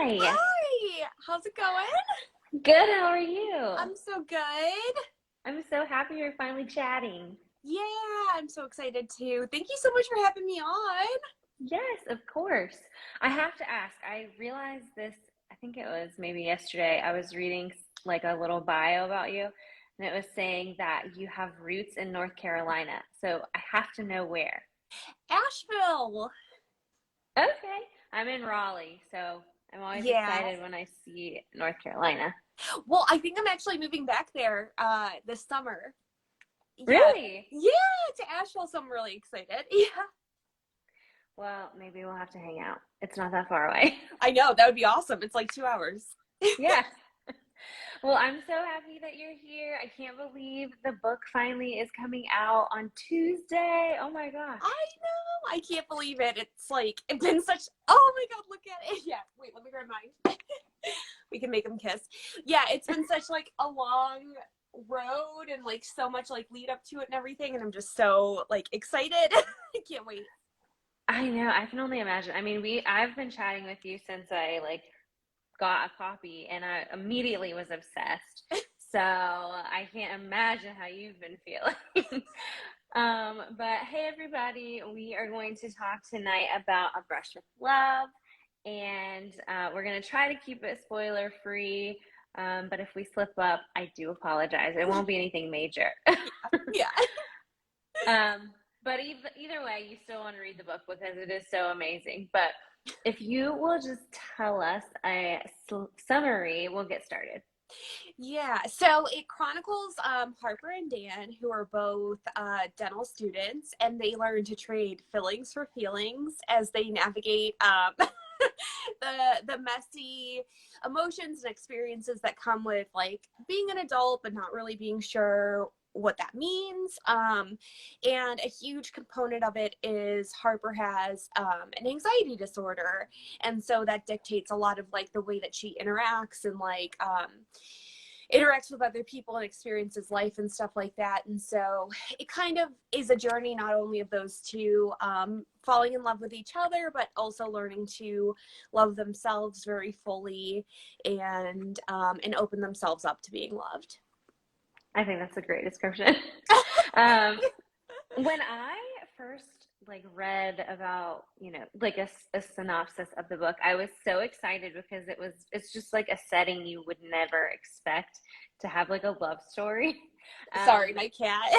Hi. Hi, how's it going? Good, how are you? I'm so good. I'm so happy you're finally chatting. Yeah, I'm so excited too. Thank you so much for having me on. Yes, of course. I have to ask, I realized this, I think it was maybe yesterday, I was reading like a little bio about you, and it was saying that you have roots in North Carolina. So I have to know where. Asheville. Okay. I'm in Raleigh, so I'm always Yeah. excited when I see North Carolina. Well, I think I'm actually moving back there this summer. Yeah. Really? Yeah, to Asheville, so I'm really excited. Yeah. Well, maybe we'll have to hang out. It's not that far away. I know, that would be awesome. It's like 2 hours. Yeah. Well, I'm so happy that you're here. I can't believe the book finally is coming out on Tuesday. Oh my gosh. I know. I can't believe it. It's been such, oh my God, look at it. Yeah. Wait, let me grab mine. We can make them kiss. Yeah, it's been such like a long road and like so much like lead up to it and everything. And I'm just so like excited. I can't wait. I know. I can only imagine. I mean, I've been chatting with you since I like got a copy and I immediately was obsessed. So I can't imagine how you've been feeling. But hey, everybody, we are going to talk tonight about A Brush with Love, and we're going to try to keep it spoiler free. But if we slip up, I do apologize. It won't be anything major. Yeah. But either way, you still want to read the book because it is so amazing. But if you will just tell us a summary, we'll get started. Yeah. So it chronicles Harper and Dan, who are both dental students, and they learn to trade fillings for feelings as they navigate the messy emotions and experiences that come with like being an adult but not really being sure what that means. And a huge component of it is Harper has an anxiety disorder, and so that dictates a lot of like the way that she interacts and like interacts with other people and experiences life and stuff like that. And so it kind of is a journey not only of those two falling in love with each other, but also learning to love themselves very fully and open themselves up to being loved. I think that's a great description. um, when I first like read about, like a synopsis of the book, I was so excited because it's just like a setting you would never expect to have like a love story. Sorry, my cat.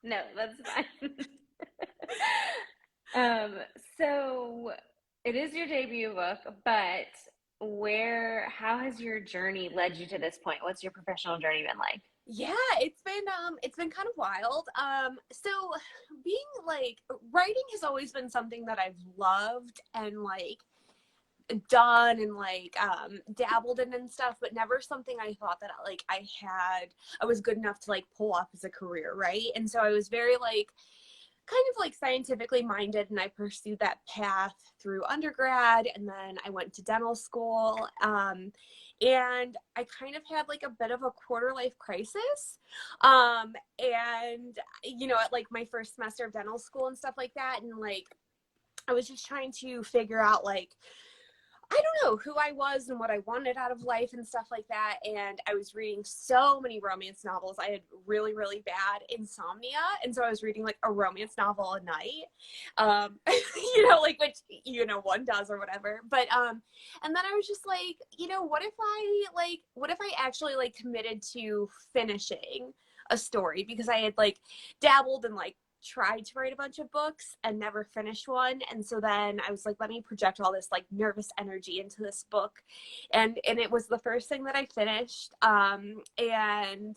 No, that's fine. Um, so it is your debut book, but how has your journey led you to this point? What's your professional journey been like? Yeah, it's been kind of wild. So being like writing has always been something that I've loved and like done and like dabbled in and stuff, but never something I thought that like I was good enough to like pull off as a career, right? And so I was very like kind of like scientifically minded, and I pursued that path through undergrad, and then I went to dental school. And I kind of had like a bit of a quarter life crisis. And at like my first semester of dental school and stuff like that, and like I was just trying to figure out like I don't know who I was and what I wanted out of life and stuff like that. And I was reading so many romance novels. I had really, really bad insomnia. And so I was reading like a romance novel a night, like which, one does or whatever. And then I was just like, what if I actually like committed to finishing a story, because I had like dabbled and like tried to write a bunch of books and never finished one. And so then I was like, let me project all this like nervous energy into this book. And it was the first thing that I finished. And then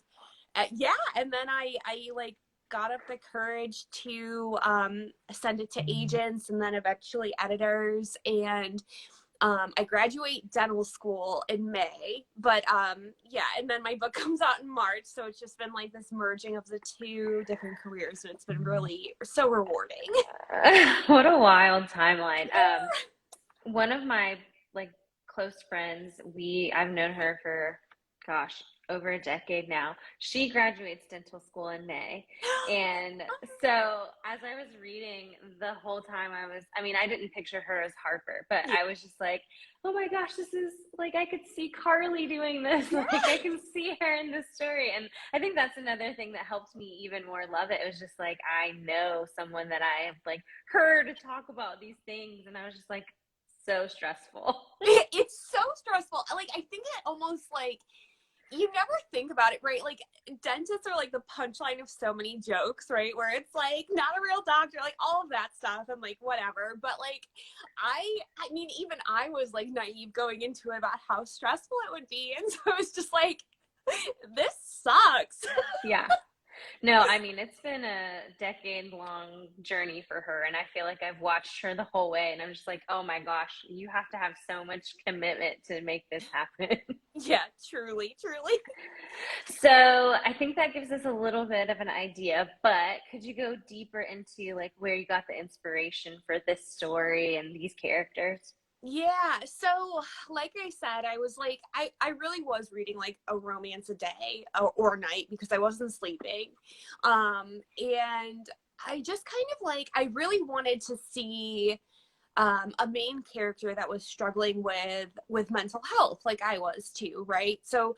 I like got up the courage to send it to agents and then eventually editors. And I graduate dental school in May, but and then my book comes out in March. So it's just been like this merging of the two different careers, and it's been really so rewarding. What a wild timeline. One of my like close friends, I've known her for, gosh, over a decade now. She graduates dental school in May. And so as I was reading the whole time, I mean, I didn't picture her as Harper, but Yeah. I was just like, oh my gosh, this is like, I could see Carly doing this. Like, I can see her in this story. And I think that's another thing that helped me even more love it. It was just like, I know someone that I have like heard talk about these things. And I was just like, so stressful. It's so stressful. Like, I think it almost like, you never think about it, right? Like, dentists are like the punchline of so many jokes, right? Where it's like, not a real doctor, like all of that stuff, and like whatever. But like, I mean, even I was like naive going into it about how stressful it would be, and so it was just like, this sucks. Yeah. No, I mean, it's been a decade-long journey for her, and I feel like I've watched her the whole way, and I'm just like, oh my gosh, you have to have so much commitment to make this happen. Yeah, truly, truly. So I think that gives us a little bit of an idea, but could you go deeper into like where you got the inspiration for this story and these characters? Yeah. So, like I said, I was like, I really was reading like a romance a day or a night because I wasn't sleeping. And I just kind of like, I really wanted to see a main character that was struggling with mental health like I was too, right? So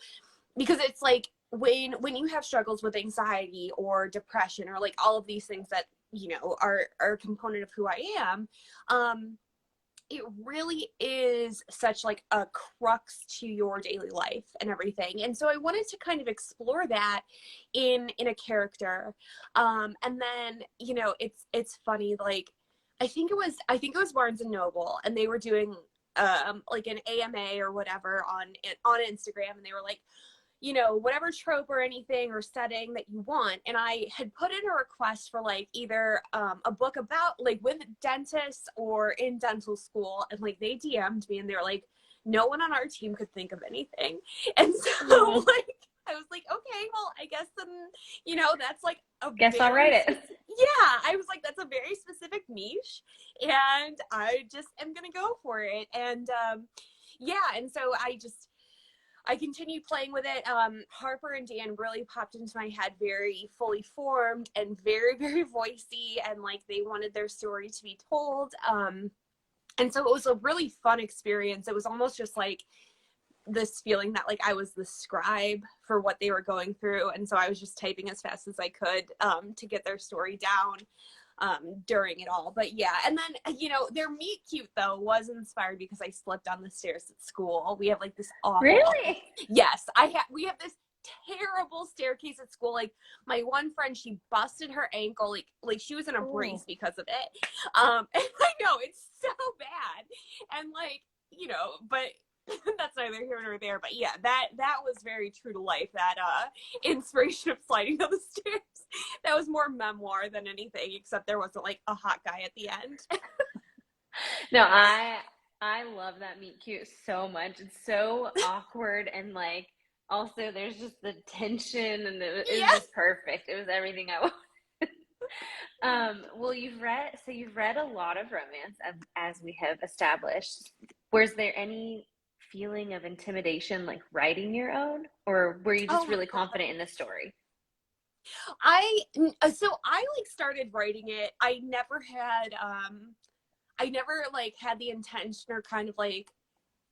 because it's like when you have struggles with anxiety or depression or like all of these things that are a component of who I am, it really is such like a crux to your daily life and everything. And so I wanted to kind of explore that in a character. And then, it's funny, like I think it was Barnes and Noble, and they were doing like an AMA or whatever on Instagram, and they were like, whatever trope or anything or setting that you want. And I had put in a request for like either a book about like with dentists or in dental school. And like they DM'd me and they were like, no one on our team could think of anything. And so Oh, like, I was like, okay, well, I guess then, that's like a guess I'll write very, it. yeah, I was like, that's a very specific niche. And I just am going to go for it. And yeah. And so I continued playing with it. Harper and Dan really popped into my head very fully formed and very, very voicey, and like they wanted their story to be told. And so it was a really fun experience. It was almost just like this feeling that like I was the scribe for what they were going through. And so I was just typing as fast as I could to get their story down during it all. But yeah, and then their meet cute though was inspired because I slipped on the stairs at school. We have like this awful, Really? yes, we have this terrible staircase at school. Like my one friend, she busted her ankle, like she was in a brace Oh. because of it. And I know it's so bad, and like but that's neither here nor there. But yeah, that was very true to life, that inspiration of sliding down the stairs. That was more memoir than anything, except there wasn't like a hot guy at the end. No, I love that meet cute so much. It's so awkward and like also there's just the tension and it was Yes. just perfect. It was everything I wanted. Well, you've read a lot of romance as we have established. Was there any feeling of intimidation like writing your own, or were you Oh just my really god. confident in the story? I like started writing it. I never like had the intention or kind of like,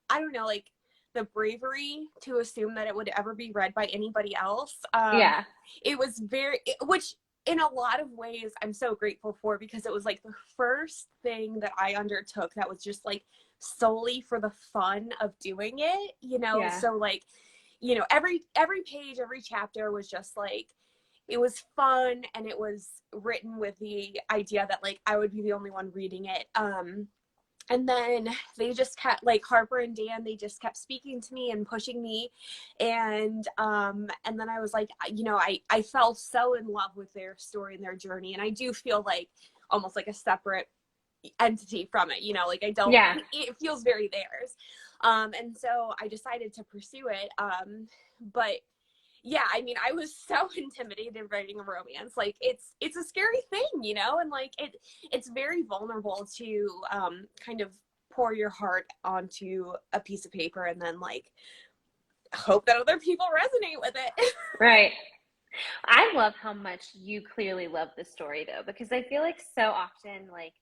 I don't know, like the bravery to assume that it would ever be read by anybody else. Yeah. It was which in a lot of ways I'm so grateful for, because it was like the first thing that I undertook that was just like solely for the fun of doing it, Yeah. so like, every page, every chapter was just like, it was fun, and it was written with the idea that like I would be the only one reading it. And then they just kept, like Harper and Dan, they just kept speaking to me and pushing me. And then I was like, I fell so in love with their story and their journey. And I do feel like almost like a separate entity from it, like I don't, Yeah. it feels very theirs. And so I decided to pursue it. But yeah, I mean, I was so intimidated writing a romance. Like it's a scary thing, and like it's very vulnerable to kind of pour your heart onto a piece of paper and then like hope that other people resonate with it. Right. I love how much you clearly love the story though, because I feel like so often, like,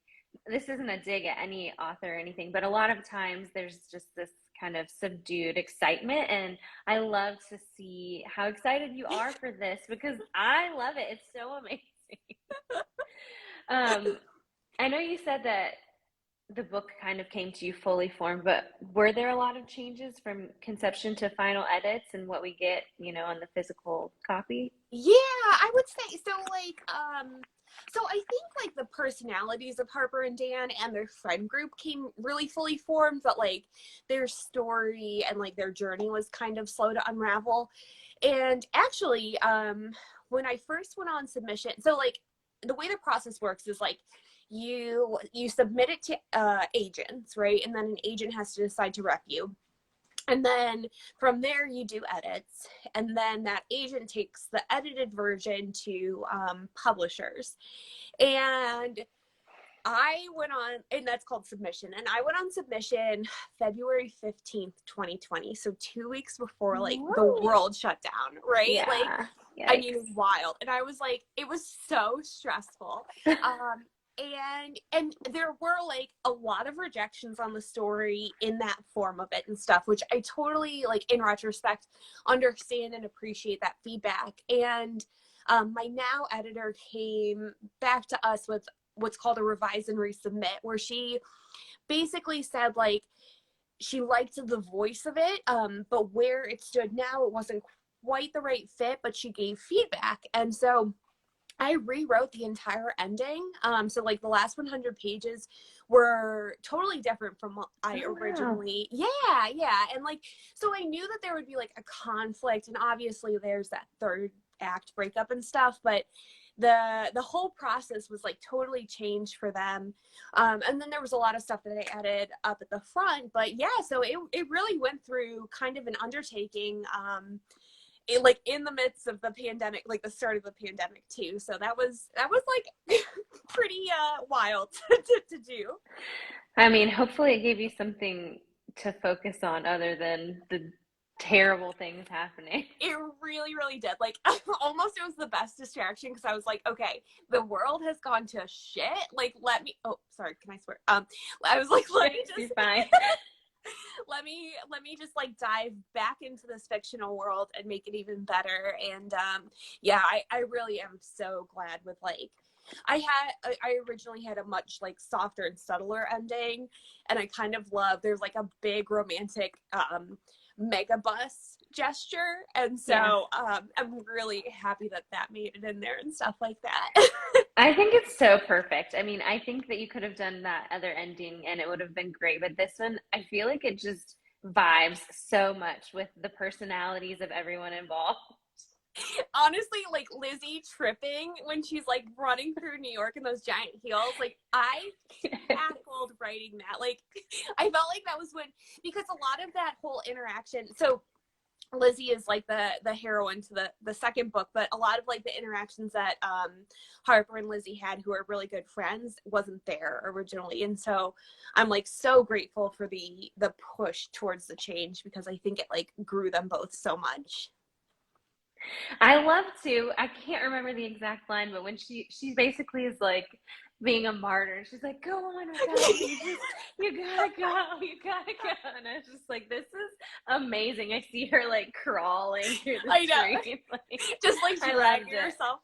this isn't a dig at any author or anything, but a lot of times there's just this kind of subdued excitement. And I love to see how excited you are for this because I love it. It's so amazing. Um, I know you said that the book kind of came to you fully formed, but were there a lot of changes from conception to final edits and what we get, on the physical copy? Yeah, I would say so. So I think like the personalities of Harper and Dan and their friend group came really fully formed, but like their story and like their journey was kind of slow to unravel. And actually, when I first went on submission, so like the way the process works is like you submit it to agents, right? And then an agent has to decide to rep you. And then from there, you do edits. And then that agent takes the edited version to publishers. And I went on, and that's called submission. And I went on submission February 15th, 2020. So 2 weeks before like the Whoa. world shut down, right? Like, Yeah. I mean, Yikes. wild. And I was like, it was so stressful. And there were like a lot of rejections on the story in that form of it and stuff, which I totally, like, in retrospect, understand and appreciate that feedback. And my now editor came back to us with what's called a revise and resubmit, where she basically said like she liked the voice of it, but where it stood now, it wasn't quite the right fit, but she gave feedback. And so I rewrote the entire ending. So like the last 100 pages were totally different from what I originally, yeah. And like, so I knew that there would be like a conflict, and obviously there's that third act breakup and stuff, but the whole process was like totally changed for them. And then there was a lot of stuff that I added up at the front, but yeah, so it really went through kind of an undertaking, like in the midst of the pandemic, like the start of the pandemic too. So that was like pretty wild to do. I mean, hopefully it gave you something to focus on other than the terrible things happening. It really, really did. Like almost it was the best distraction because I was like, okay, the world has gone to shit. Like let me, oh, sorry, can I swear? I was like, let me You're just fine. let me just like dive back into this fictional world and make it even better. And yeah, I really am so glad with like I originally had a much like softer and subtler ending, and I kind of love there's like a big romantic mega bus gesture, and so I'm really happy that that made it in there and stuff like that. I think it's so perfect. I mean, I think that you could have done that other ending and it would have been great, but this one, I feel like it just vibes so much with the personalities of everyone involved. Honestly, like Lizzie tripping when she's like running through New York in those giant heels, like I cackled writing that. Like I felt like that was when, because a lot of that whole interaction, so Lizzie is like the heroine to the second book, but a lot of like the interactions that Harper and Lizzie had, who are really good friends, wasn't there originally. And so I'm like so grateful for the push towards the change, because I think it like grew them both so much. I love to. I can't remember the exact line, but when she basically is like being a martyr, she's like, "Go on, Rebecca, you gotta go, you gotta go." And I was just like, "This is amazing." I see her like crawling through the I know, street, like, just like I loved dragging it. herself.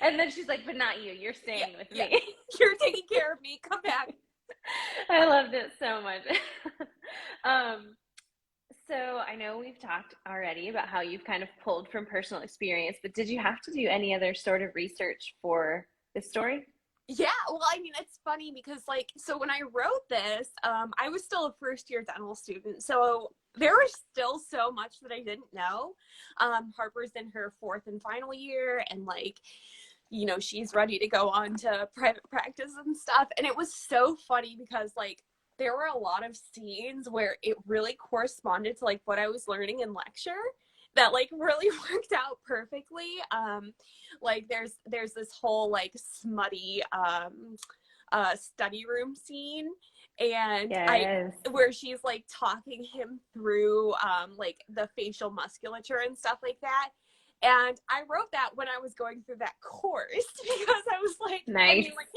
And then she's like, "But not you. You're staying with me. You're taking care of me. Come back." I loved it so much. um, so I know we've talked already about how you've kind of pulled from personal experience, but did you have to do any other sort of research for this story? Yeah, well, I mean, it's funny because, like, so when I wrote this, I was still a first year dental student. So there was still so much that I didn't know. Harper's in her fourth and final year, and, like, you know, she's ready to go on to private practice and stuff. And it was so funny because, like, there were a lot of scenes where it really corresponded to, like, what I was learning in lecture that like really worked out perfectly. Like there's this whole like smutty study room scene, and I Yes. where she's like talking him through like the facial musculature and stuff like that. And I wrote that when I was going through that course because I was like, I Nice. mean, like,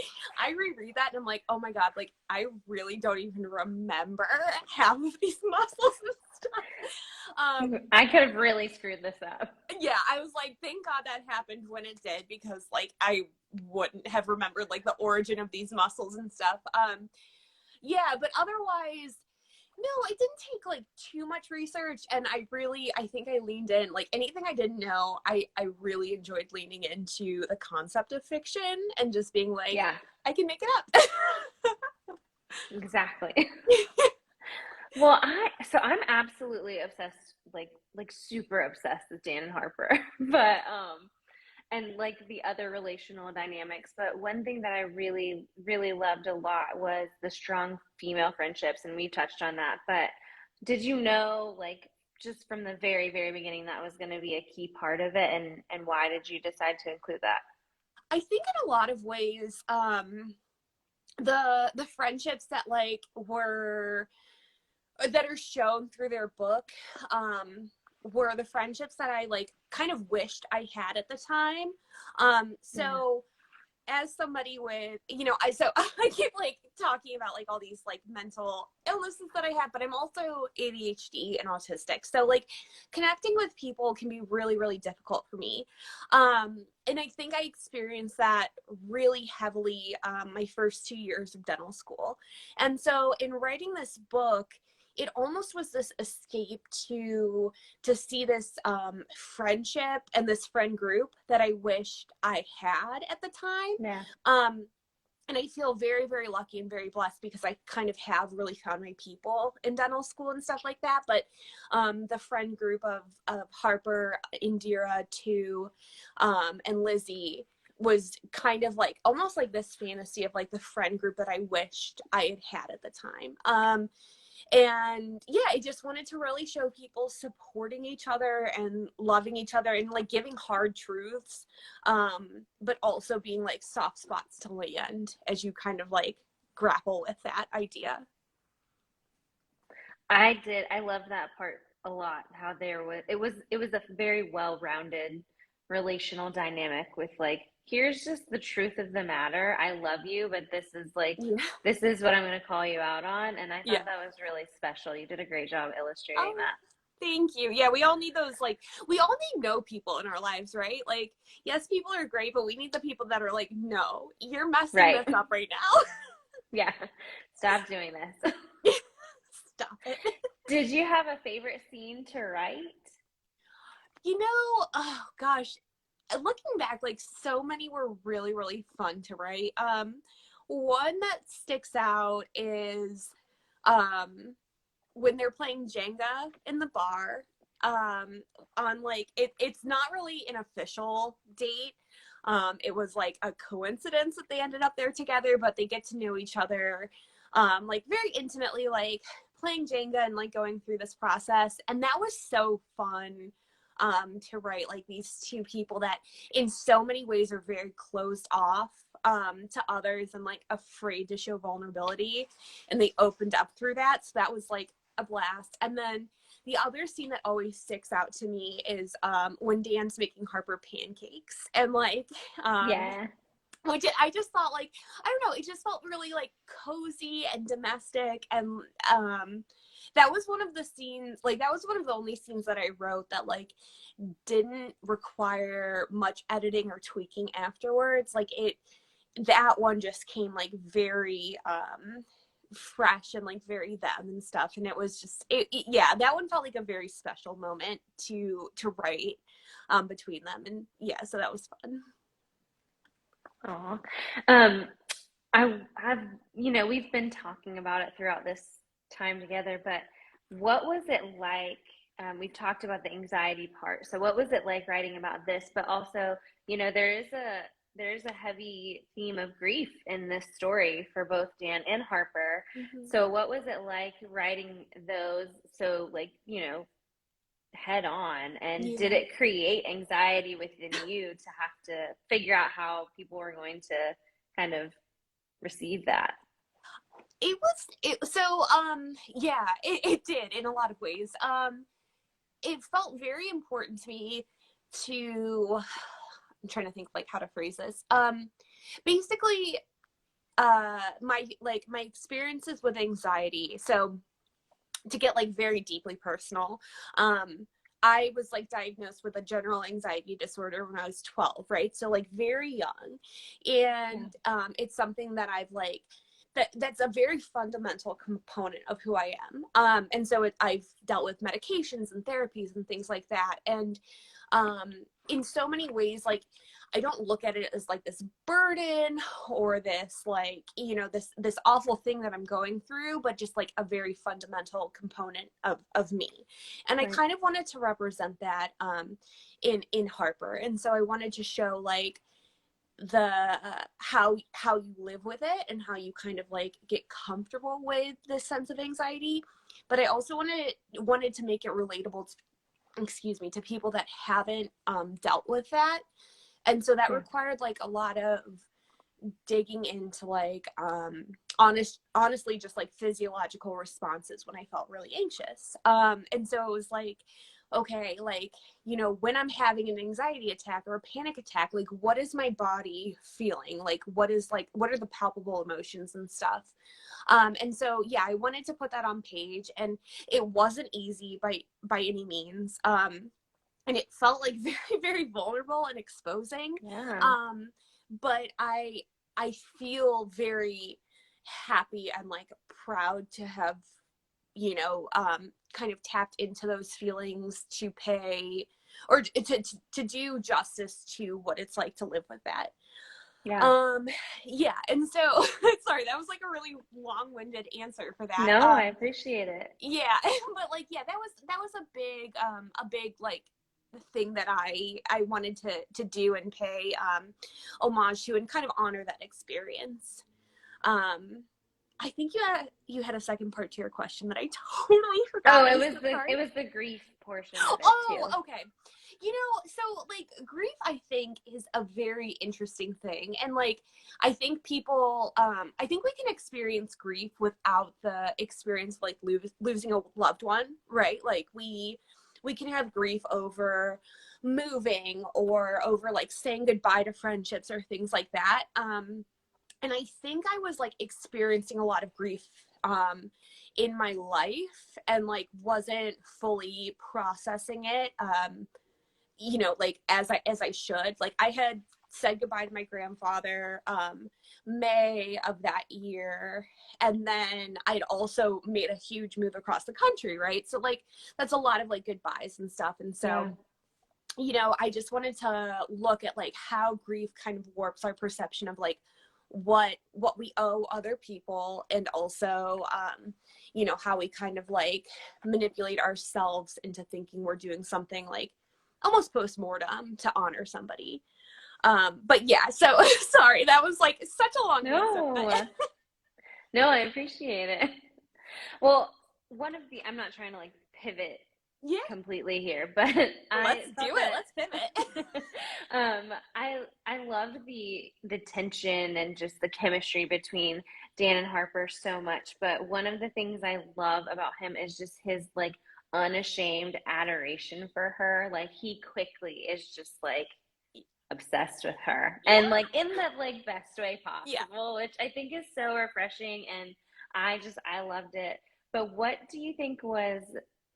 I reread that and I'm like, oh my God, like, I really don't even remember half of these muscles and stuff. I could have really screwed this up. Yeah, I was like, thank God that happened when it did, because like I wouldn't have remembered like the origin of these muscles and stuff. Yeah, but otherwise, no, I didn't take like too much research, and I think I leaned in. Like anything I didn't know, I really enjoyed leaning into the concept of fiction and just being like, Yeah, I can make it up. exactly. Well, I'm absolutely obsessed, like super obsessed with Dan and Harper. But and like the other relational dynamics. But one thing that I really, really loved a lot was the strong female friendships, and we touched on that. But did you know, like, just from the very, very beginning, that was going to be a key part of it, and why did you decide to include that? I think in a lot of ways, the friendships that like were that are shown through their book were the friendships that I like kind of wished I had at the time. Yeah. So as somebody with, so I keep like talking about like all these like mental illnesses that I have, but I'm also ADHD and autistic. So like connecting with people can be really, really difficult for me. And I think I experienced that really heavily my first 2 years of dental school. And so in writing this book, it almost was this escape to see this friendship and this friend group that I wished I had at the time. Yeah. And I feel very, very lucky and very blessed because I kind of have really found my people in dental school and stuff like that. But the friend group of Harper, Indira, Tu, and Lizzie was kind of like almost like this fantasy of like the friend group that I wished I had had at the time. And yeah, I just wanted to really show people supporting each other and loving each other and like giving hard truths, but also being like soft spots to land as you kind of like grapple with that idea. I did. I love that part a lot. How it was a very well-rounded relational dynamic with like, here's just the truth of the matter. I love you, but Yeah. this is what I'm going to call you out on. And I thought Yeah. that was really special. You did a great job illustrating Oh, that. thank you. Yeah, we all need those, like, we all need no people in our lives, right? Like, yes, people are great, but we need the people that are like, no, you're messing Right. this up right now. Yeah. Stop doing this. Stop it. Did you have a favorite scene to write? Oh gosh, looking back, like so many were really, really fun to write. One that sticks out is um when they're playing Jenga in the bar. On like it's not really an official date. It was like a coincidence that they ended up there together, but they get to know each other like very intimately, like playing Jenga and like going through this process. And that was so fun to write, like these two people that in so many ways are very closed off to others and like afraid to show vulnerability, and they opened up through that. So that was like a blast. And then the other scene that always sticks out to me is when Dan's making Harper pancakes, and like Yeah. which I just thought, like, I don't know, it just felt really like cozy and domestic. And that was one of the scenes, like that was one of the only scenes that I wrote that like didn't require much editing or tweaking afterwards. Like that one just came like very fresh and like very them and stuff. And it was just yeah, that one felt like a very special moment to write between them. And yeah, so that was fun. Aw. I've, we've been talking about it throughout this time together, but what was it like? We've talked about the anxiety part. So what was it like writing about this? But also, there is a heavy theme of grief in this story for both Dan and Harper. Mhm. So what was it like writing those so like, head on? And did Yeah. it create anxiety within you to have to figure out how people were going to kind of receive that? It did in a lot of ways. It felt very important to me to, I'm trying to think like how to phrase this. Basically, my experiences with anxiety. So to get like very deeply personal, I was like diagnosed with a general anxiety disorder when I was 12, right? So like very young. And it's something that I've like that's a very fundamental component of who I am. And so I've dealt with medications and therapies and things like that. And in so many ways, like I don't look at it as like this burden or this like, you know, this awful thing that I'm going through, but just like a very fundamental component of me. And I Right. kind of wanted to represent that in Harper. And so I wanted to show like the how you live with it and how you kind of like get comfortable with this sense of anxiety. But I also wanted to make it relatable to people that haven't dealt with that. And so that Yeah. required like a lot of digging into like honestly just like physiological responses when I felt really anxious. And so it was like, okay, like, you know, when I'm having an anxiety attack or a panic attack, like what is my body feeling? Like what are the palpable emotions and stuff? And so yeah, I wanted to put that on page, and it wasn't easy by any means. And it felt like very, very vulnerable and exposing. Yeah. Um, but I feel very happy and like proud to have, you know, kind of tapped into those feelings to pay or to do justice to what it's like to live with that. Yeah. Um, yeah, and so sorry, that was like a really long-winded answer for that. No, I appreciate it. Yeah, but like yeah, that was a big like thing that I wanted to do and pay homage to and kind of honor that experience. Um, I think you had a second part to your question that I totally forgot. Oh, I'm so sorry. it was the grief portion of it Oh, too. okay. You know, so like grief, I think is a very interesting thing. And like, I think I think we can experience grief without the experience of like losing a loved one, right? Like we can have grief over moving or over like saying goodbye to friendships or things like that. And I think I was like experiencing a lot of grief in my life and like wasn't fully processing it you know, like as I should. Like I had said goodbye to my grandfather May of that year, and then I'd also made a huge move across the country, right? So like that's a lot of like goodbyes and stuff. And Yeah. so, you know, I just wanted to look at like how grief kind of warps our perception of like what we owe other people, and also you know, how we kind of like manipulate ourselves into thinking we're doing something like almost post-mortem to honor somebody. But yeah, so sorry, that was like such a long answer, but No. No, I appreciate it. Well, I'm not trying to like pivot yeah, completely here, but I let's do thought it. Let's pivot. that I love the tension and just the chemistry between Dan and Harper so much. But one of the things I love about him is just his like unashamed adoration for her. Like he quickly is just like obsessed with her, Yeah, and like in the like best way yeah. possible, which I think is so refreshing, and I loved it. But what do you think was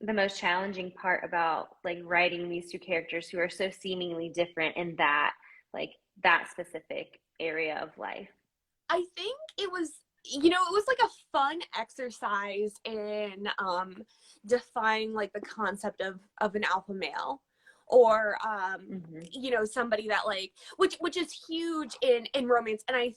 the most challenging part about like writing these two characters who are so seemingly different in that like that specific area of life? I think it was, you know, it was like a fun exercise in defying like the concept of an alpha male, or Mm-hmm. you know, somebody that like which is huge in romance. And I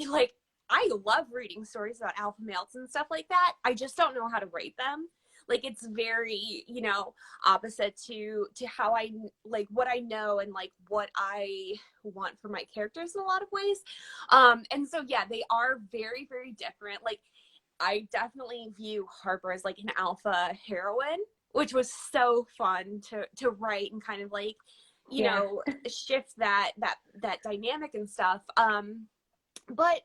like I love reading stories about alpha males and stuff like that. I just don't know how to write them. Like it's very, you know, opposite to how I like what I know and like what I want for my characters in a lot of ways. And so yeah, they are very, very different. Like I definitely view Harper as like an alpha heroine, which was so fun to write and kind of like, you Yeah. know, shift that dynamic and stuff. But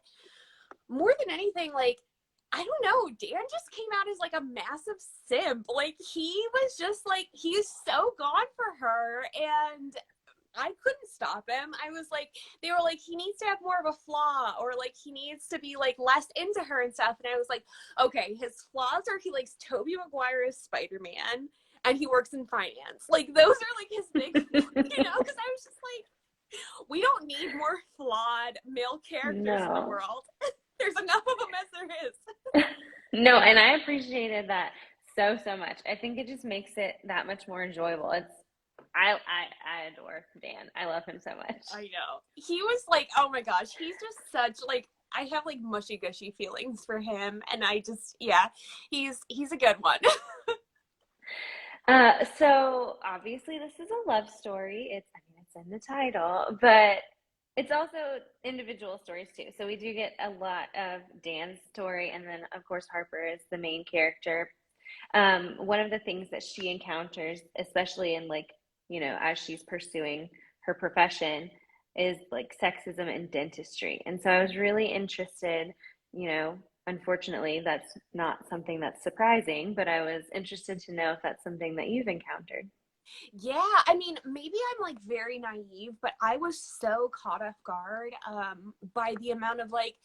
more than anything, like, I don't know, Dan just came out as like a massive simp. Like, he was just like, he's so gone for her, and I couldn't stop him. I was like, they were like, he needs to have more of a flaw, or like he needs to be like less into her and stuff. And I was like, okay, his flaws are he likes Tobey Maguire as Spider-Man, and he works in finance. Like, those are like his big, you know, because I was just like, we don't need more flawed male characters in the No. world. There's enough of them as there is. No, and I appreciated that so much. I think it just makes it that much more enjoyable. I adore Dan. I love him so much. I know. He was like, oh my gosh, he's just such like, I have like mushy gushy feelings for him, and I just, yeah, he's a good one. So obviously this is a love story. It's in the title, but it's also individual stories too. So we do get a lot of Dan's story, and then of course Harper is the main character. One of the things that she encounters, especially in like, as she's pursuing her profession, is like sexism in dentistry. And so I was really interested, you know, unfortunately, that's not something that's surprising, but I was interested to know if that's something that you've encountered. Yeah, I mean, maybe I'm like very naive, but I was so caught off guard by the amount of like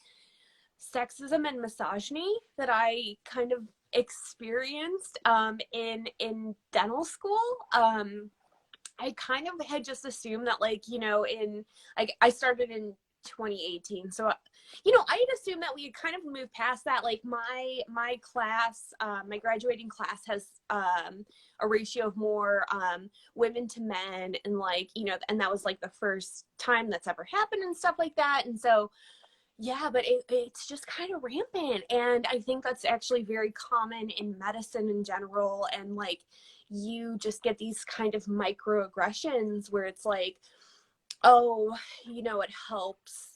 sexism and misogyny that I kind of experienced in dental school. I kind of had just assumed that, like, you know, in like I started in 2018, so you know, I had assumed that we had kind of moved past that. Like, my class, my graduating class has a ratio of more women to men, and like, you know, and that was like the first time that's ever happened and stuff like that. And so yeah, but it's just kind of rampant. And I think that's actually very common in medicine in general. And like, you just get these kind of microaggressions where it's like, oh, you know, it helps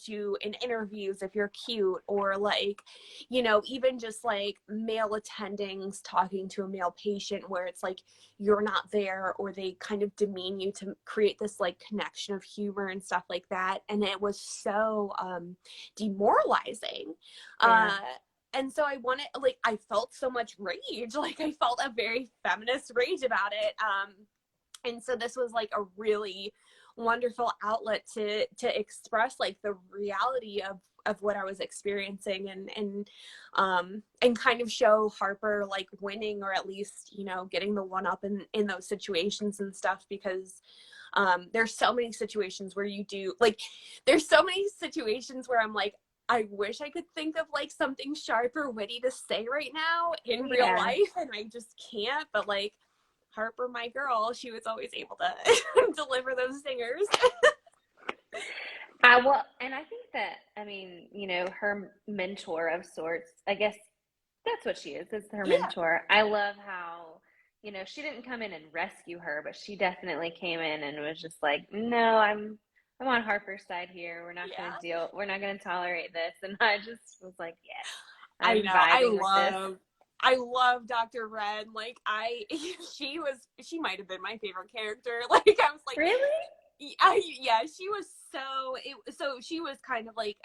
you in interviews if you're cute, or like, you know, even just like male attendings talking to a male patient where it's like you're not there, or they kind of demean you to create this like connection of humor and stuff like that. And it was so demoralizing. Yeah. And so I felt so much rage. Like, I felt a very feminist rage about it. And so this was like a really wonderful outlet to express like the reality of what I was experiencing, and kind of show Harper like winning, or at least, you know, getting the one up in those situations and stuff, because there's so many situations where there's so many situations where I'm like, I wish I could think of like something sharp or witty to say right now in real Yeah. life, and I just can't. But like, Harper, my girl, she was always able to deliver those singers. Well, and I think that, I mean, her mentor of sorts, I guess that's what she is her Yeah, mentor. I love how, she didn't come in and rescue her, but she definitely came in and was just like, no, I'm on Harper's side here. yeah. We're not gonna tolerate this. And I just was like, yes, I I'm know. vibing with this. I love Dr. Red. Like, she might have been my favorite character. Like, I was like, Really? yeah, she was so she was kind of like,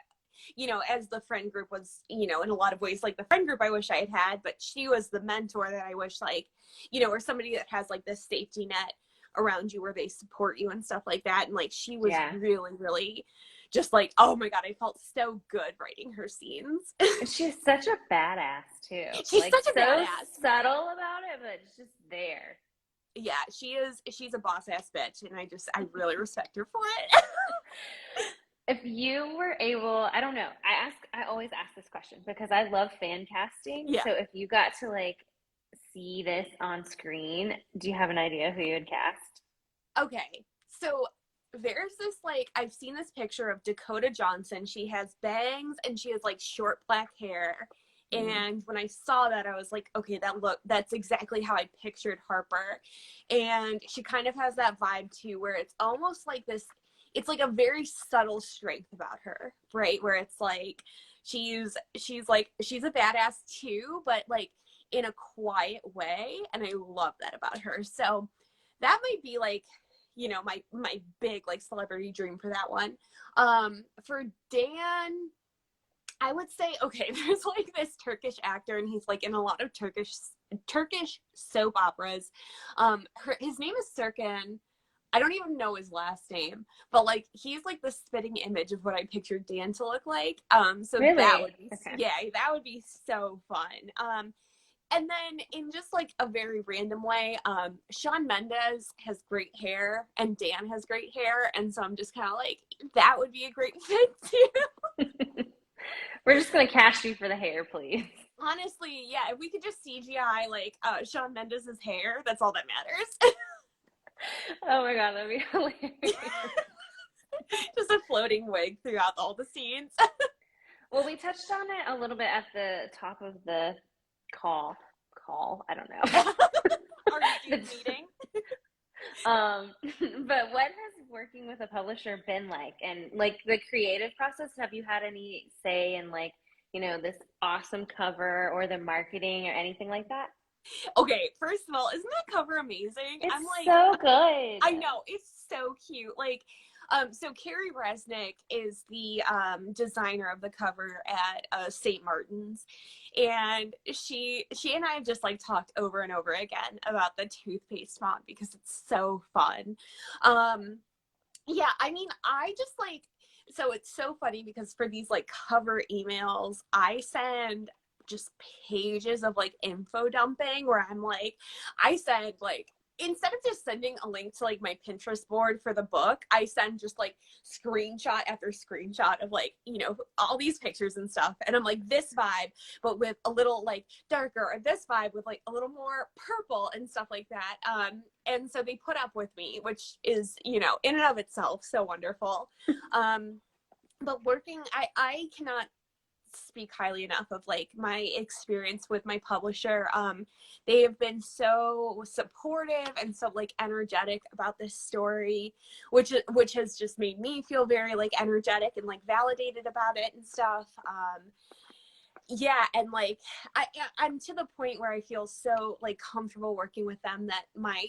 you know, as the friend group was, you know, in a lot of ways like the friend group I wish I had had, but she was the mentor that I wish, like, you know, or somebody that has like this safety net around you where they support you and stuff like that. And like, she was Yeah. really, really just like, oh my God, I felt so good writing her scenes. She's such a badass too. She's Like, such a so badass. subtle about it, but it's just there. Yeah, she's a boss ass bitch, and I really respect her for it. If you were able, I don't know, I always ask this question because I love fan casting. Yeah. So if you got to like see this on screen, do you have an idea who you would cast? Okay. So there's this, like, I've seen this picture of Dakota Johnson. She has bangs and she has like short black hair. Mm. And when I saw that, I was like, okay, that's exactly how I pictured Harper. And she kind of has that vibe too, where it's almost like this, it's like a very subtle strength about her, right? Where it's like, she's a badass too, but like in a quiet way. And I love that about her. So that might be like, you know, my big like celebrity dream for that one. For Dan, I would say, okay, there's like this Turkish actor, and he's like in a lot of Turkish soap operas. His name is Serkan. I don't even know his last name, but like he's like the spitting image of what I pictured Dan to look like. So that would Really? be, Okay. yeah, that would be so fun. And then in just like a very random way, Shawn Mendes has great hair and Dan has great hair, and so I'm just kind of like, that would be a great fit too. We're just gonna cast you for the hair, please. Honestly, yeah, if we could just CGI like Shawn Mendes' hair, that's all that matters. Oh my god, that'd be hilarious. Just a floating wig throughout all the scenes. Well, we touched on it a little bit at the top of the call. I don't know. Our meeting. But what has working with a publisher been like? And like the creative process, have you had any say in like, this awesome cover or the marketing or anything like that? Okay, first of all, isn't that cover amazing? It's I'm like, so good. I know, it's so cute. Like, so Carrie Resnick is the designer of the cover at St. Martin's, and she and I have just like talked over and over again about the toothpaste font because it's so fun. Yeah, I mean, I just like, so it's so funny because for these like cover emails, I send just pages of like info dumping where I'm like, I send like, instead of just sending a link to like my Pinterest board for the book, I send just like screenshot after screenshot of like, all these pictures and stuff. And I'm like, this vibe, but with a little like darker, or this vibe with like a little more purple and stuff like that. And so they put up with me, which is, in and of itself, so wonderful. But working, I cannot speak highly enough of like my experience with my publisher. They have been so supportive and so like energetic about this story, which has just made me feel very like energetic and like validated about it and stuff. Yeah, and like I'm to the point where I feel so like comfortable working with them that my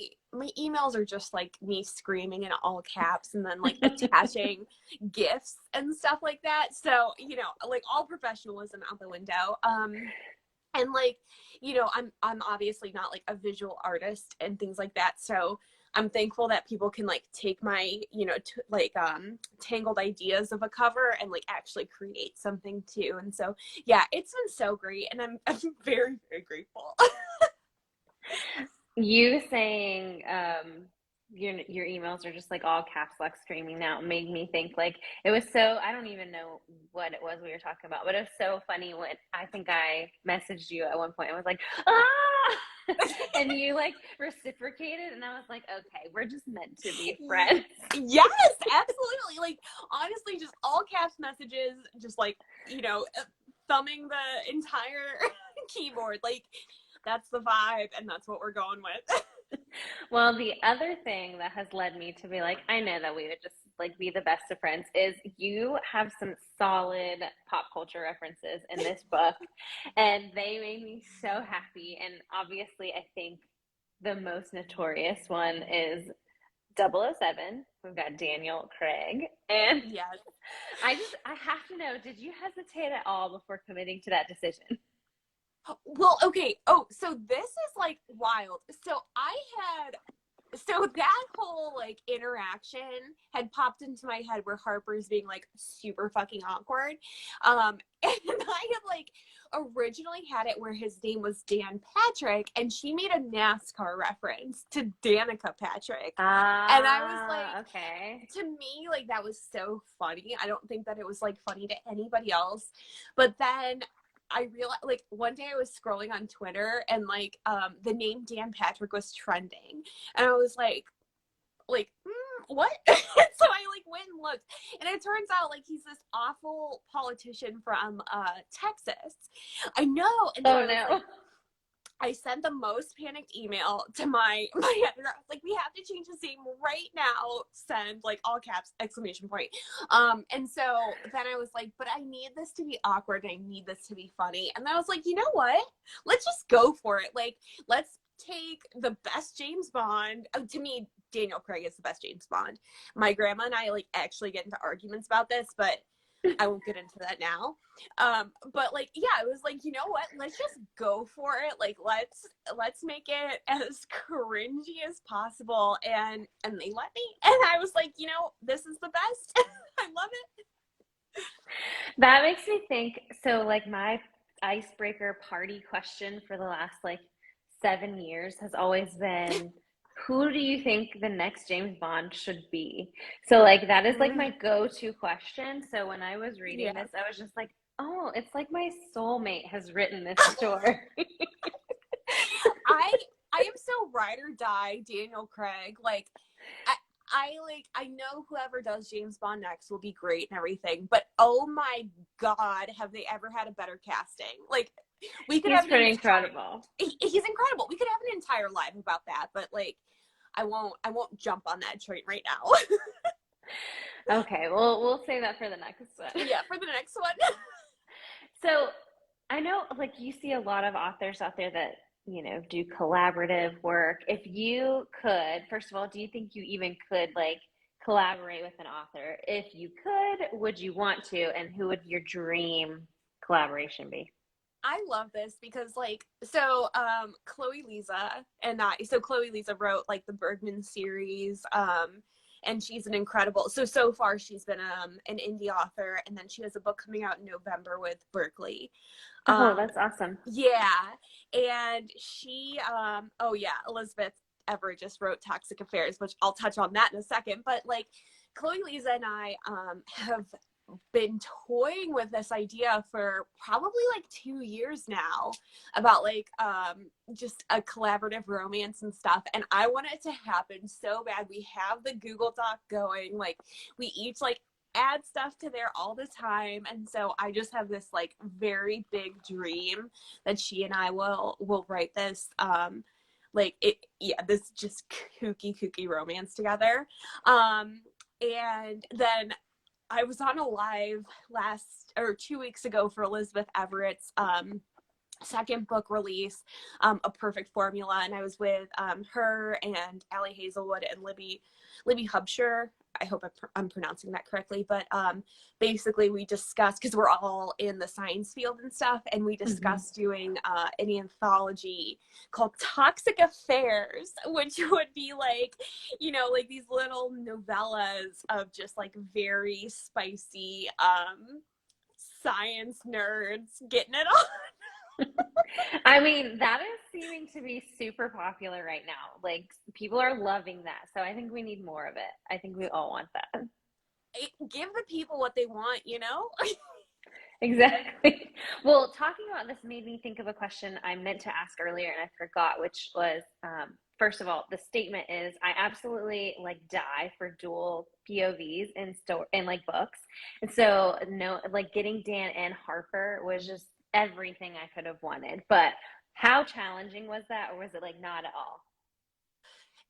emails are just like me screaming in all caps and then like attaching gifs and stuff like that. So, like all professionalism out the window. And like, I'm obviously not like a visual artist and things like that. So I'm thankful that people can like take my, tangled ideas of a cover and like actually create something too. And so, yeah, it's been so great. And I'm very, very grateful. You saying your emails are just like all caps lock screaming now made me think like it was so, I don't even know what it was we were talking about, but it was so funny when I think I messaged you at one point. I was like, ah, and you like reciprocated, and I was like, okay, we're just meant to be friends. Yes, absolutely. Like honestly, just all caps messages, just like, thumbing the entire keyboard. Like that's the vibe, and that's what we're going with. Well, the other thing that has led me to be like, I know that we would just like be the best of friends is you have some solid pop culture references in this book, and they made me so happy. And obviously, I think the most notorious one is 007. We've got Daniel Craig. And Yes. I have to know, did you hesitate at all before committing to that decision? Well, okay. Oh, so this is like wild. So that whole like interaction had popped into my head where Harper's being like super fucking awkward. And I had like originally had it where his name was Dan Patrick and she made a NASCAR reference to Danica Patrick. And I was like, okay. To me, like that was so funny. I don't think that it was like funny to anybody else. But then I realized like one day I was scrolling on Twitter and like the name Dan Patrick was trending and I was like what? So I like went and looked and it turns out like he's this awful politician from Texas. I know. And so no. I sent the most panicked email to my editor. I was like, we have to change his name right now. Send like all caps, exclamation point. And so then I was like, but I need this to be awkward. I need this to be funny. And then I was like, you know what? Let's just go for it. Like, let's take the best James Bond. To me, Daniel Craig is the best James Bond. My grandma and I like actually get into arguments about this, but I won't get into that now. But like, yeah, it was like, you know what? Let's just go for it. Like, let's make it as cringy as possible. And they let me. And I was like, this is the best. I love it. That makes me think. So, like, my icebreaker party question for the last like 7 years has always been, who do you think the next James Bond should be? So, like, that is like my go-to question. So, when I was reading Yeah. this, I was just like, oh, it's like my soulmate has written this story. I I am so ride or die Daniel Craig. Like I know whoever does James Bond next will be great and everything, but oh my god, have they ever had a better casting? Like we could He's have an pretty entire incredible. he's incredible. We could have an entire live about that, but like I won't jump on that train right now. Okay, well, we'll say that for the next one. Yeah, for the next one. So I know, like, you see a lot of authors out there that, do collaborative work. If you could, first of all, do you think you even could, like, collaborate with an author? If you could, would you want to? And who would your dream collaboration be? I love this because Chloe Lisa and Chloe Lisa wrote like the Bergman series, and she's an incredible, so far she's been an indie author, and then she has a book coming out in November with Berkeley. Oh, um that's awesome. yeah, and oh yeah, Elizabeth Everett just wrote Toxic Affairs, which I'll touch on that in a second, but like Chloe Lisa and I have been toying with this idea for probably like 2 years now about like just a collaborative romance and stuff, and I want it to happen so bad. We have the Google Doc going, like we each like add stuff to there all the time, and so I just have this like very big dream that she and I will write this like it yeah this just kooky romance together. And then I was on a live 2 weeks ago for Elizabeth Everett's second book release, A Perfect Formula, and I was with her and Allie Hazelwood and Libby Hubsher. I hope I'm pronouncing that correctly, but basically we discussed, because we're all in the science field and stuff, and we Mhm. discussed doing an anthology called Toxic Affairs, which would be like, like these little novellas of just like very spicy science nerds getting it on. I mean, that is seeming to be super popular right now. Like, people are loving that. So I think we need more of it. I think we all want that. Give the people what they want. Exactly. Well, talking about this made me think of a question I meant to ask earlier and I forgot, which was, first of all, the statement is I absolutely like die for dual POVs in like books. And so no, like getting Dan and Harper was just everything I could have wanted. But how challenging was that, or was it like not at all?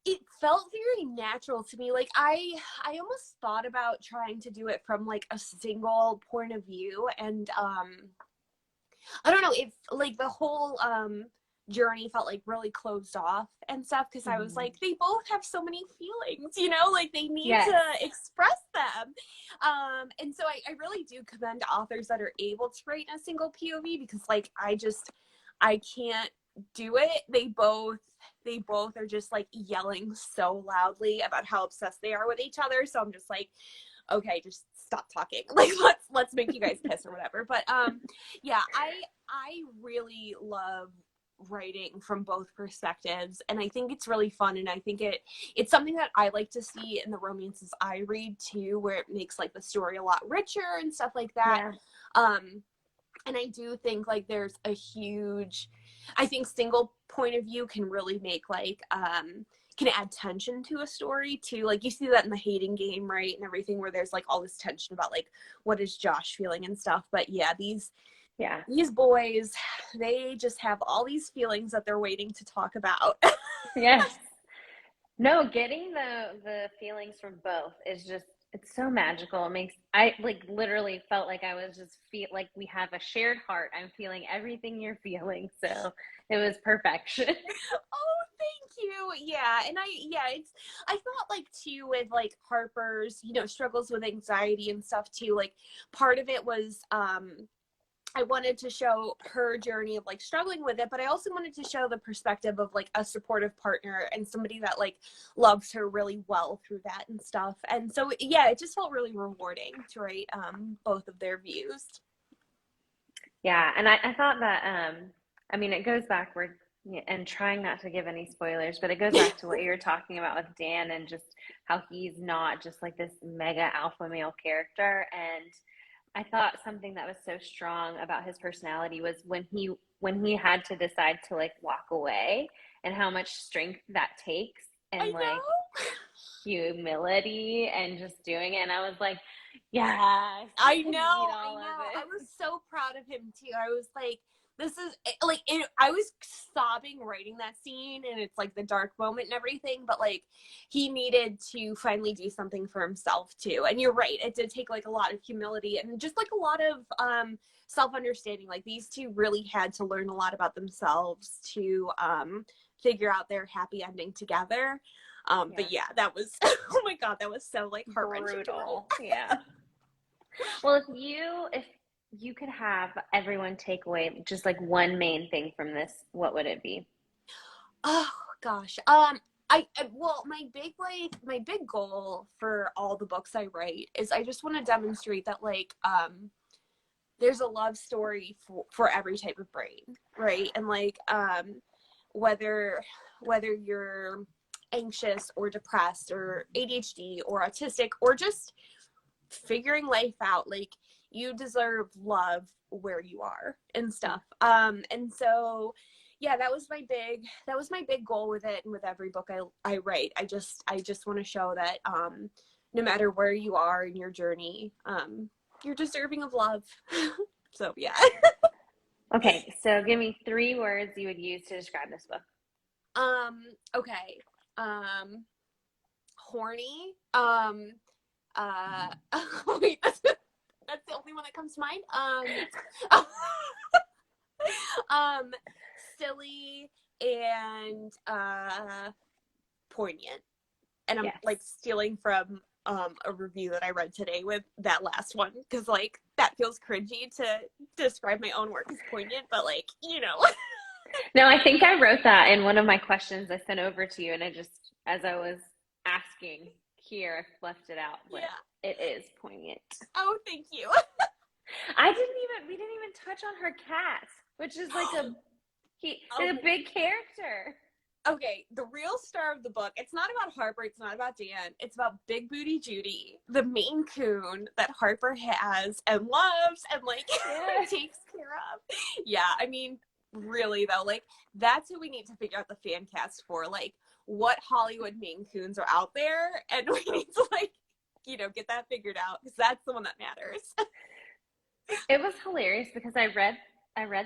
It felt very natural to me. Like I almost thought about trying to do it from like a single point of view, and I don't know, if like the whole journey felt like really closed off and stuff, because I was Mhm. like, they both have so many feelings, like they need Yes. to express them. And so I really do commend authors that are able to write in a single POV, because like I can't do it. They both are just like yelling so loudly about how obsessed they are with each other. So I'm just like, okay, just stop talking. Like let's make you guys kiss or whatever. But yeah, I really love writing from both perspectives, and I think it's really fun, and I think it's something that I like to see in the romances I read too, where it makes like the story a lot richer and stuff like that. Yeah. um and I do think like there's a huge, I think single point of view can really make like can add tension to a story too. Like you see that in the Hating Game, right, and everything, where there's like all this tension about like what is Josh feeling and stuff. But yeah, Yeah. these boys, they just have all these feelings that they're waiting to talk about. Yes. No, getting the feelings from both is just, it's so magical. It makes, I like literally felt like I was just feel like we have a shared heart. I'm feeling everything you're feeling. So it was perfection. Thank you. Yeah. And I thought like too with like Harper's, struggles with anxiety and stuff too, like part of it was, I wanted to show her journey of like struggling with it, but I also wanted to show the perspective of like a supportive partner and somebody that like loves her really well through that and stuff. And so, yeah, it just felt really rewarding to write both of their views. Yeah, and I thought that I mean it goes backward and trying not to give any spoilers, but it goes back to what you were talking about with Dan and just how he's not just like this mega alpha male character. And I thought something that was so strong about his personality was when he had to decide to like walk away and how much strength that takes I and like know. humility and just doing it. And I was like, yes, I I know, need I all of know. I was it. so proud of him too. I was like, this is like I was sobbing writing that scene, and it's like the dark moment and everything, but like he needed to finally do something for himself too. And you're right, it did take like a lot of humility and just like a lot of self-understanding. Like these two really had to learn a lot about themselves to figure out their happy ending together. But Yeah, yeah, that was oh my god, that was so like heart-wrenching to write. brutal. Yeah. Well, if you could have everyone take away just like one main thing from this, what would it be? Oh gosh. Well, my big goal for all the books I write is I just want to demonstrate that like there's a love story for every type of brain, right? And like whether you're anxious or depressed or ADHD or autistic or just figuring life out, like you deserve love where you are and stuff. And so yeah, that was my big goal with it and with every book I write. I just want to show that no matter where you are in your journey, you're deserving of love. So yeah. Okay, so give me three words you would use to describe this book. Okay. Horny. Uh wait, that's the only one that comes to mind. Um silly and poignant. And I'm like Yes. stealing from a review that I read today with that last one because like that feels cringy to describe my own work as poignant, but like, No, I think I wrote that in one of my questions I sent over to you, and I just, as I was asking here, I left it out, but yeah. it is poignant. Oh, thank you. We didn't even touch on her cat, which is like a Oh, big character. okay, the real star of the book, it's not about Harper, it's not about Dan, it's about Big Booty Judy, the Maine Coon that Harper has and loves and like Yeah. takes care of. Yeah, I mean, really though, like that's who we need to figure out the fan cast for. Like, what Hollywood Maine Coons are out there, and we need to like, get that figured out because that's the one that matters. It was hilarious because I read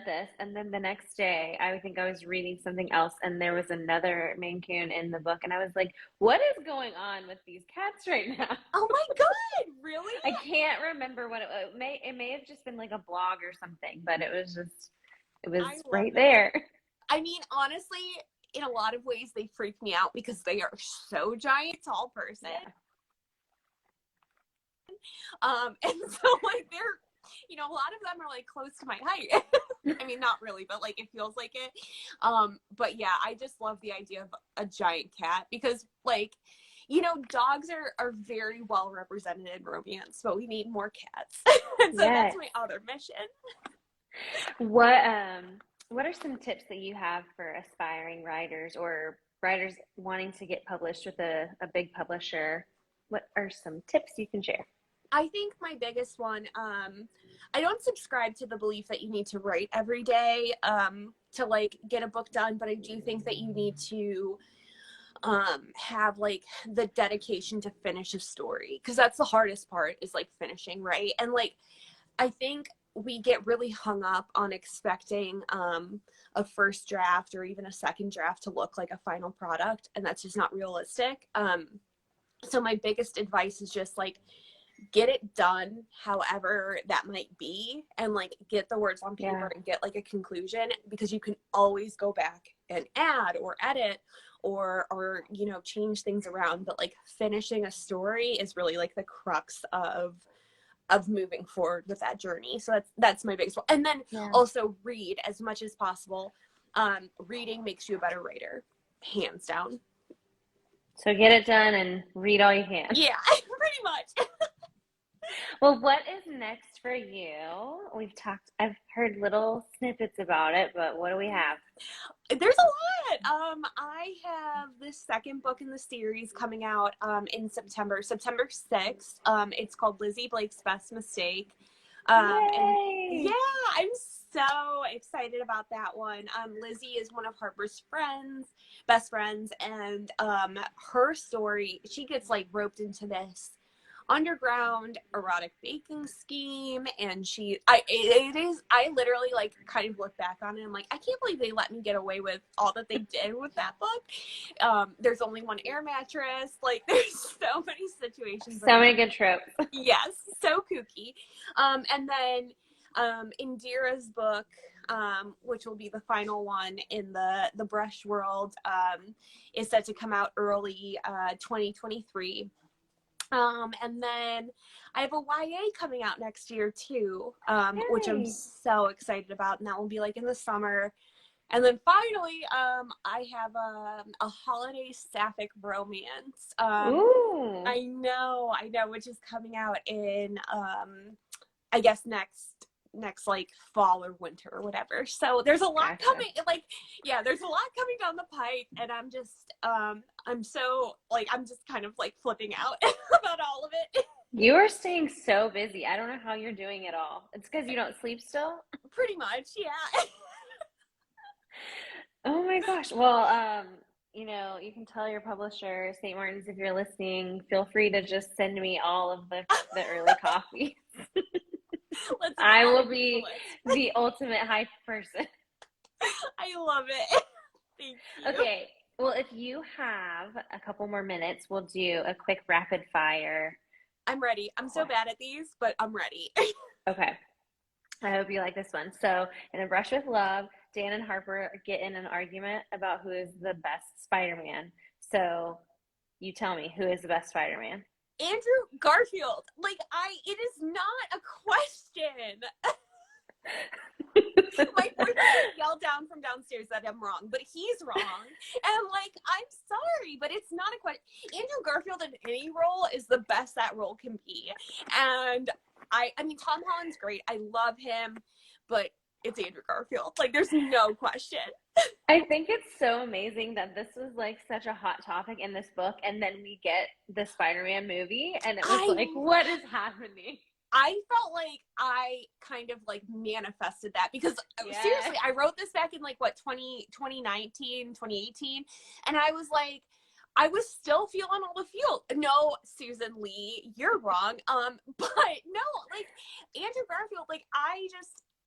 this and then the next day I think I was reading something else and there was another Maine Coon in the book and I was like, what is going on with these cats right now? Oh my god, really? I can't remember what it may have just been like a blog or something, but it was I love right it. there. I mean, honestly, in a lot of ways, they freak me out because they are so giant, tall person. Yeah. And so like they're, a lot of them are like close to my height. I mean, not really, but like it feels like it. But yeah, I just love the idea of a giant cat because like, dogs are very well represented in romance, but we need more cats. And so that's Yes. my other mission. What are some tips that you have for aspiring writers or writers wanting to get published with a big publisher? What are some tips you can share? I think my biggest one, I don't subscribe to the belief that you need to write every day to like get a book done, but I do think that you need to have like the dedication to finish a story because that's the hardest part is like finishing, right? And like I think we get really hung up on expecting a first draft or even a second draft to look like a final product, and that's just not realistic. So my biggest advice is just like get it done however that might be and like get the words on paper Yeah. and get like a conclusion because you can always go back and add or edit or you know, change things around, but like finishing a story is really like the crux of moving forward with that journey. So that's my biggest one. And then also read as much as possible. Reading makes you a better writer, hands down. So get it done and read all you can. Yeah, pretty much. Well, what is next for you? I've heard little snippets about it, but what do we have? There's a lot. I have this second book in the series coming out in September 6th. It's called Lizzie Blake's Best Mistake. And yeah, I'm so excited about that one. Lizzie is one of Harper's best friends, and her story, she gets like roped into this underground erotic baking scheme, and I literally like kind of look back on it, I'm like, I can't believe they let me get away with all that they did with that book. There's only one air mattress, like there's so many situations, so many good tropes. Yes, so kooky. And then Indira's book, which will be the final one in the brush world, is set to come out early 2023. And then I have a YA coming out next year too, which I'm so excited about, and that will be like in the summer. And then finally, I have a holiday sapphic romance. Ooh. I know, which is coming out in I guess next like fall or winter or whatever. So there's a lot coming, like, yeah, there's a lot coming down the pipe, and I'm just I'm so like, I'm just kind of like flipping out about all of it. You are staying so busy. I don't know how you're doing it all. It's because you don't sleep still? Pretty much, yeah. Oh my gosh. Well, you know, you can tell your publisher, St. Martin's, if you're listening, feel free to just send me all of the early copies. I will be the ultimate hype person. I love it. Thank you. Okay. Well, if you have a couple more minutes, we'll do a quick rapid fire. I'm ready. I'm so bad at these, but I'm ready. Okay. I hope you like this one. So, in A Brush with Love, Dan and Harper get in an argument about who is the best Spider-Man. So, you tell me, who is the best Spider-Man? Andrew Garfield. Like, it is not a question. My boyfriend yelled down from downstairs that I'm wrong, but he's wrong. And like, I'm sorry, but it's not a question. Andrew Garfield in any role is the best that role can be. And I mean, Tom Holland's great. I love him, but it's Andrew Garfield. Like, there's no question. I think it's so amazing that this was like such a hot topic in this book, and then we get the Spider-Man movie, and it was like, what is happening? I felt like I kind of like manifested that, because seriously, I wrote this back in like 2019, 2018. And I was like, I was still feeling all the feel. No, Susan Lee, you're wrong. But no, like Andrew Garfield, like I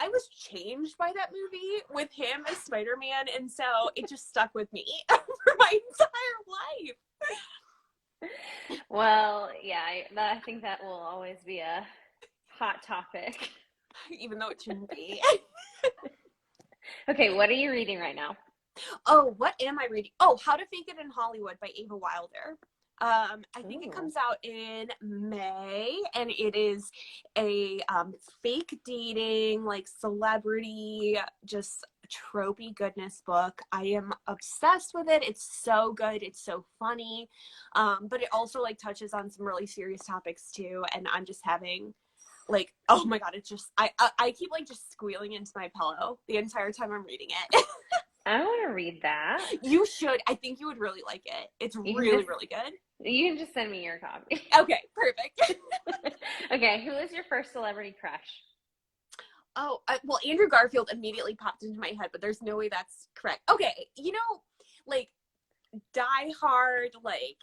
was changed by that movie with him as Spider-Man. And so it just stuck with me for my entire life. Well, yeah, I think that will always be a hot topic, even though it shouldn't be. Okay, what are you reading right now? Oh, what am I reading? Oh, How to Fake It in Hollywood by Ava Wilder. I think it comes out in May, and it is a fake dating, like celebrity, just tropey goodness book. I am obsessed with it. It's so good. It's so funny. But it also like touches on some really serious topics too, and I'm just having like, oh my god, it's just I keep like just squealing into my pillow the entire time I'm reading it. I want to read that. You should. I think you would really like it. It's really good. You can just send me your copy. Okay, perfect. Okay, who is your first celebrity crush? Oh, well, Andrew Garfield immediately popped into my head, but there's no way that's correct. Okay, you know, like Die Hard, like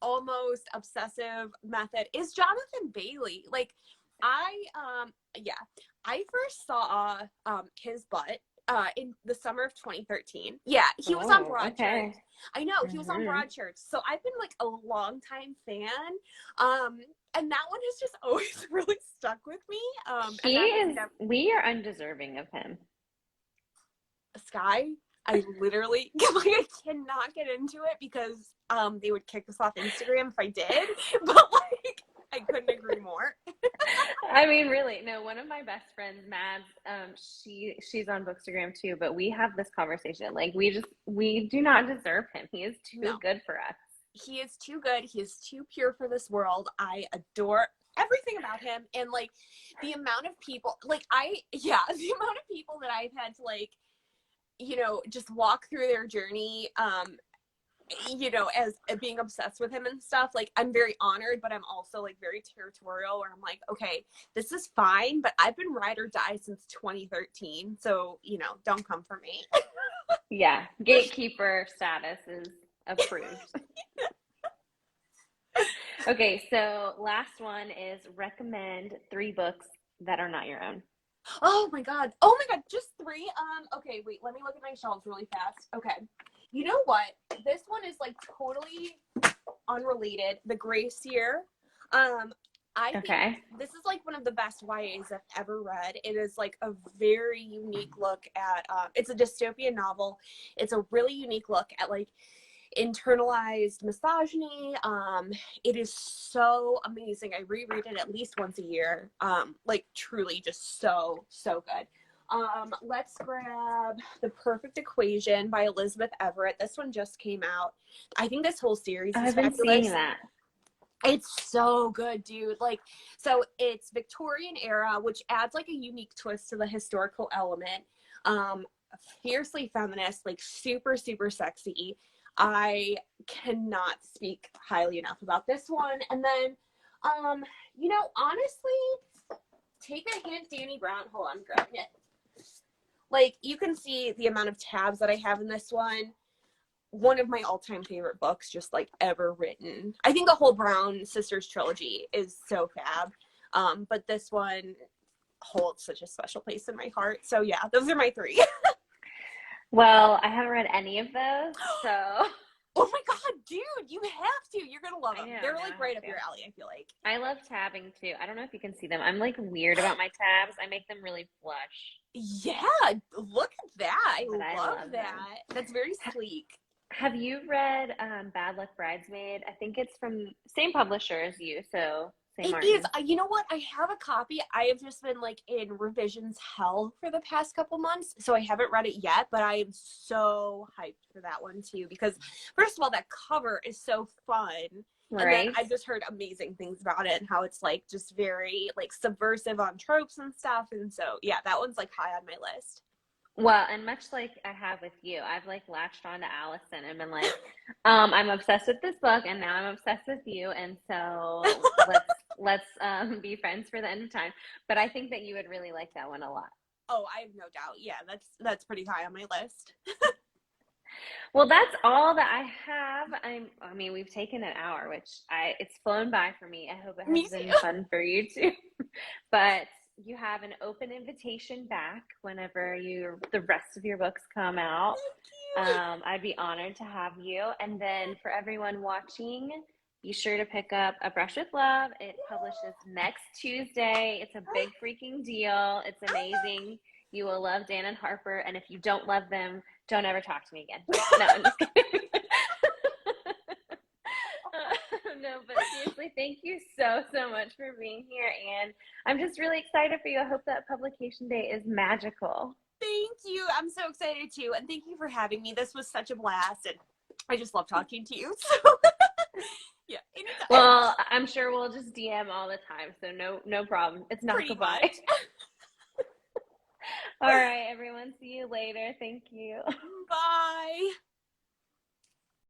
almost obsessive method is Jonathan Bailey. Like I first saw his butt in the summer of 2013. Yeah, he was on Broadchurch. I know, he was on Broadchurch. So I've been like a long time fan. And that one has just always really stuck with me. We are undeserving of him. Sky, I literally, like, I cannot get into it because they would kick us off Instagram if I did. But like, I couldn't agree more. I mean, really, no, one of my best friends, Mads, she's on Bookstagram too, but we have this conversation. Like we do not deserve him. He is too No, good for us. he is too good. He is too pure for this world. I adore everything about him. And like the amount of people, like the amount of people that I've had to like, just walk through their journey, as being obsessed with him and stuff. Like, I'm very honored, but I'm also like very territorial where I'm like, okay, this is fine, but I've been ride or die since 2013. So, don't come for me. Yeah, gatekeeper status is approved. Okay, so last one is recommend 3 books that are not your own. Oh my God. Oh my God. Just 3. Okay, wait, let me look at my shelves really fast. Okay. You know what? This one is like totally unrelated. The Grace Year. I think Okay. this is like one of the best YAs I've ever read. It is like a very unique look at it's a dystopian novel. It's a really unique look at like internalized misogyny. It is so amazing. I reread it at least once a year. Like truly just so good. Let's grab The Perfect Equation by Elizabeth Everett. This one just came out. I think this whole series is I've been seeing fabulous. that. It's so good, dude. Like, so it's Victorian era, which adds like a unique twist to the historical element. Um, Fiercely feminist, like super sexy. I cannot speak highly enough about this one. And then, honestly, take a hint, Danny Brown. Hold on, I'm grabbing it. Like, you can see the amount of tabs that I have in this one. One of my all-time favorite books just like ever written. I think the whole Brown Sisters trilogy is so fab. But this one holds such a special place in my heart. So yeah, those are my 3. Well, I haven't read any of those, so Oh my God, dude, you have to. You're going to love I them. know, They're now like I right have up your to. alley, I feel like. I love tabbing too. I don't know if you can see them. I'm like weird about my tabs. I make them really flush, Yeah, look at that. I but I love love that. them. That's very sleek. Have you read Bad Luck Bridesmaid? I think it's from same publisher as you, so St. It is. Martin's. You know what? I have a copy. I have just been like in revisions hell for the past couple months, so I haven't read it yet, but I am so hyped for that one too because first of all, that cover is so fun. And then Right? I've just heard amazing things about it and how it's like just very like subversive on tropes and stuff. And so yeah, that one's like high on my list. Well, and much like I have with you, I've like latched on to Allison and been like, I'm obsessed with this book, and now I'm obsessed with you, and so let's be friends for the end of time. But I think that you would really like that one a lot. Oh, I have no doubt. Yeah, that's pretty high on my list. Well, that's all that I have. I mean, we've taken an hour, which it's flown by for me. I hope it Me has too. been fun for you too. But you have an open invitation back whenever the rest of your books come out. I'd be honored to have you. And then for everyone watching, be sure to pick up A Brush with Love. It publishes next Tuesday. It's a big freaking deal. It's amazing. You will love Dan and Harper. And if you don't love them, don't ever talk to me again. No, I'm just kidding. No, but seriously, thank you so much for being here. And I'm just really excited for you. I hope that publication day is magical. Thank you. I'm so excited too. And thank you for having me. This was such a blast. And I just love talking to you. So yeah, anytime. Well, I'm sure we'll just DM all the time. So no problem. It's not Pretty goodbye. much. All right, everyone. See you later. Thank you. Bye.